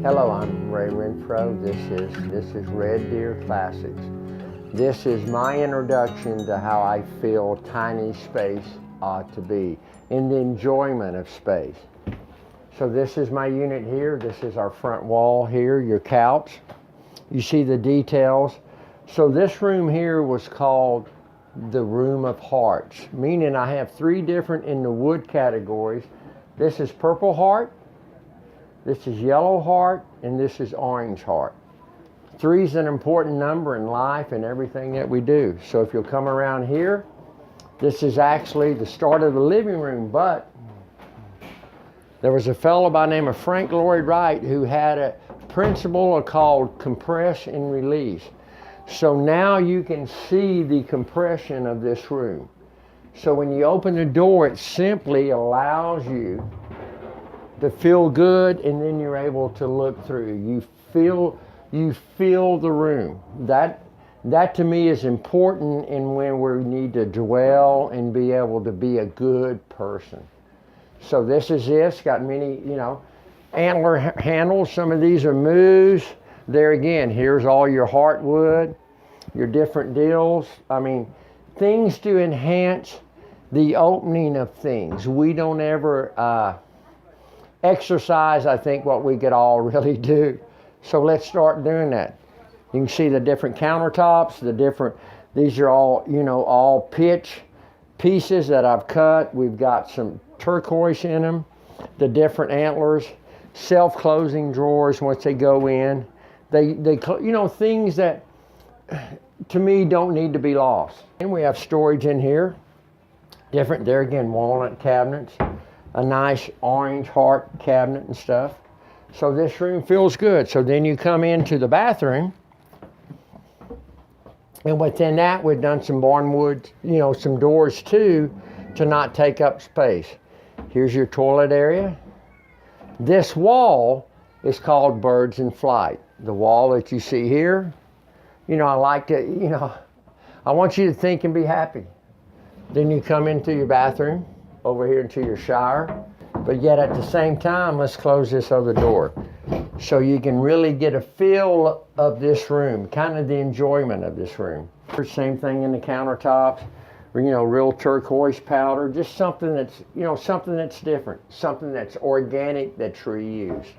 Hello, I'm Ray Renfro. This is Red Deer Classics. This is my introduction to how I feel tiny space ought to be, in the enjoyment of space. So this is my unit here. This is our front wall here, your couch. You see the details. So this room here was called the Room of Hearts, meaning I have three different in the wood categories. This is purple heart, this is yellow heart, and this is orange heart. 3 is an important number in life and everything that we do. So if you'll come around here, this is actually the start of the living room, but there was a fellow by the name of Frank Lloyd Wright who had a principle called compress and release. So now you can see the compression of this room. So when you open the door, it simply allows you to feel good, and then you're able to look through. You feel the room. That to me is important in when we need to dwell and be able to be a good person. So this is this, got many, antler handles. Some of these are moose. There again, here's all your heartwood, your different deals. I mean, things to enhance the opening of things. We don't ever exercise, I think, what we could all really do. So let's start doing that. You can see the different countertops, these are all, all pitch pieces that I've cut. We've got some turquoise in them, the different antlers, self-closing drawers once they go in. They things that to me don't need to be lost. And we have storage in here. Different, there again, walnut cabinets, a nice orange heart cabinet and stuff. So this room feels good. So then you come into the bathroom, and within that we've done some barnwood, some doors too, to not take up space. Here's your toilet area. This wall is called Birds in Flight. The wall that you see here, I like to, I want you to think and be happy. Then you come into your bathroom, over here into your shower, but yet at the same time, let's close this other door so you can really get a feel of this room, kind of the enjoyment of this room. Same thing in the countertops, real turquoise powder, just something that's, something that's different, something that's organic, that's reused.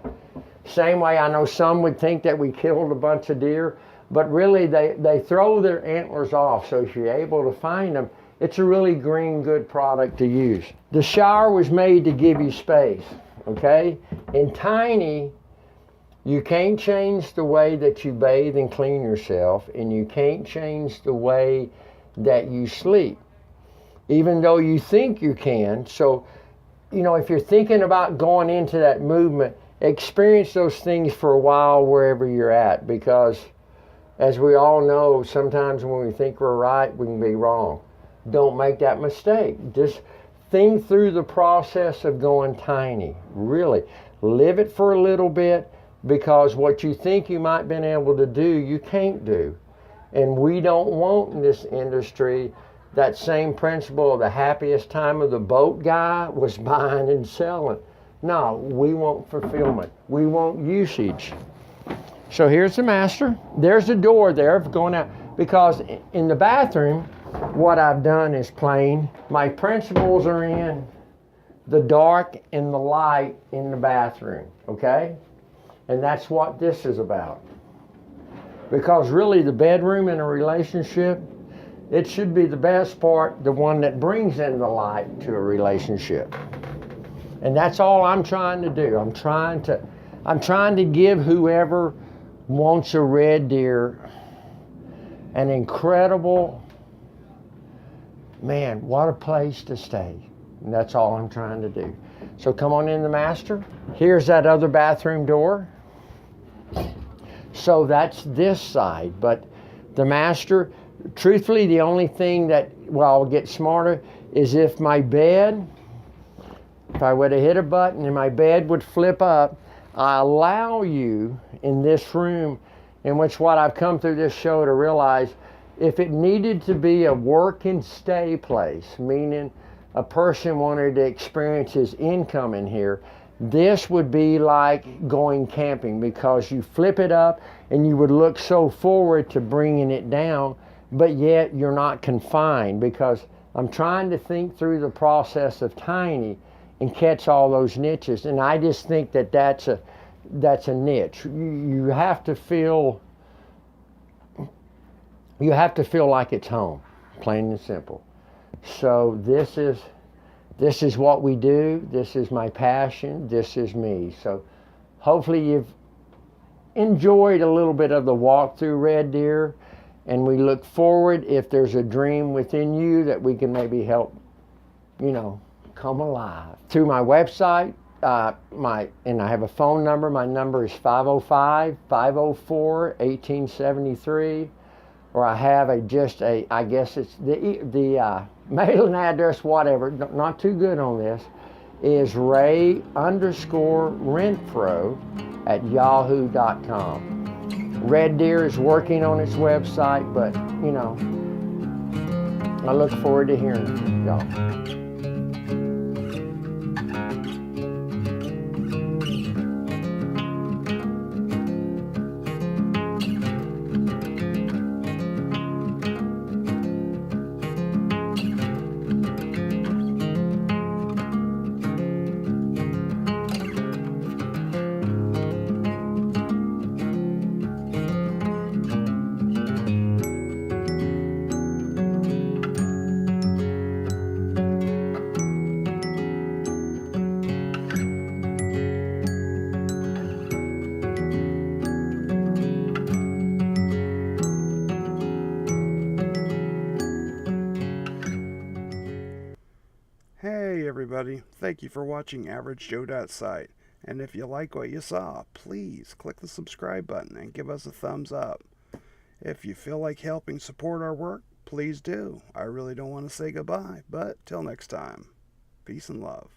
Same way, I know some would think that we killed a bunch of deer, but really they throw their antlers off, so if you're able to find them, it's a really green, good product to use. The shower was made to give you space, okay? In tiny, you can't change the way that you bathe and clean yourself, and you can't change the way that you sleep, even though you think you can. So, if you're thinking about going into that movement, experience those things for a while wherever you're at, because as we all know, sometimes when we think we're right, we can be wrong. Don't make that mistake. Just think through the process of going tiny. Really, live it for a little bit, because what you think you might have been able to do, you can't do. And we don't want in this industry that same principle of the happiest time of the boat guy was buying and selling. No, we want fulfillment. We want usage. So here's the master. There's a door there going out, because in the bathroom, what I've done is plain. My principles are in the dark and the light in the bathroom, okay? And that's what this is about. Because really the bedroom in a relationship, it should be the best part, the one that brings in the light to a relationship. And that's all I'm trying to do. I'm trying to give whoever wants a red deer an incredible, man, what a place to stay. And that's all I'm trying to do. So come on in the master. Here's that other bathroom door. So that's this side, but the master, truthfully, the only thing that, I'll get smarter, is if my bed, if I were to hit a button and my bed would flip up, I allow you in this room, in which what I've come through this show to realize, if it needed to be a work and stay place, meaning a person wanted to experience his income in here, This would be like going camping, because you flip it up and you would look so forward to bringing it down, but yet you're not confined, because I'm trying to think through the process of tiny and catch all those niches. And I just think that that's a niche. You have to feel like it's home, plain and simple. So this is what we do. This is my passion. This is me. So hopefully you've enjoyed a little bit of the walk through Red Deer, and we look forward, if there's a dream within you, that we can maybe help, come alive. Through my website, and I have a phone number. My number is 505-504-1873. Or I have I guess it's the mailing address, whatever, not too good on this, is ray_renfro@yahoo.com. Red Deer is working on its website, but, I look forward to hearing from y'all. Hey everybody, thank you for watching AverageJoe.site, and if you like what you saw, please click the subscribe button and give us a thumbs up. If you feel like helping support our work, please do. I really don't want to say goodbye, but till next time, peace and love.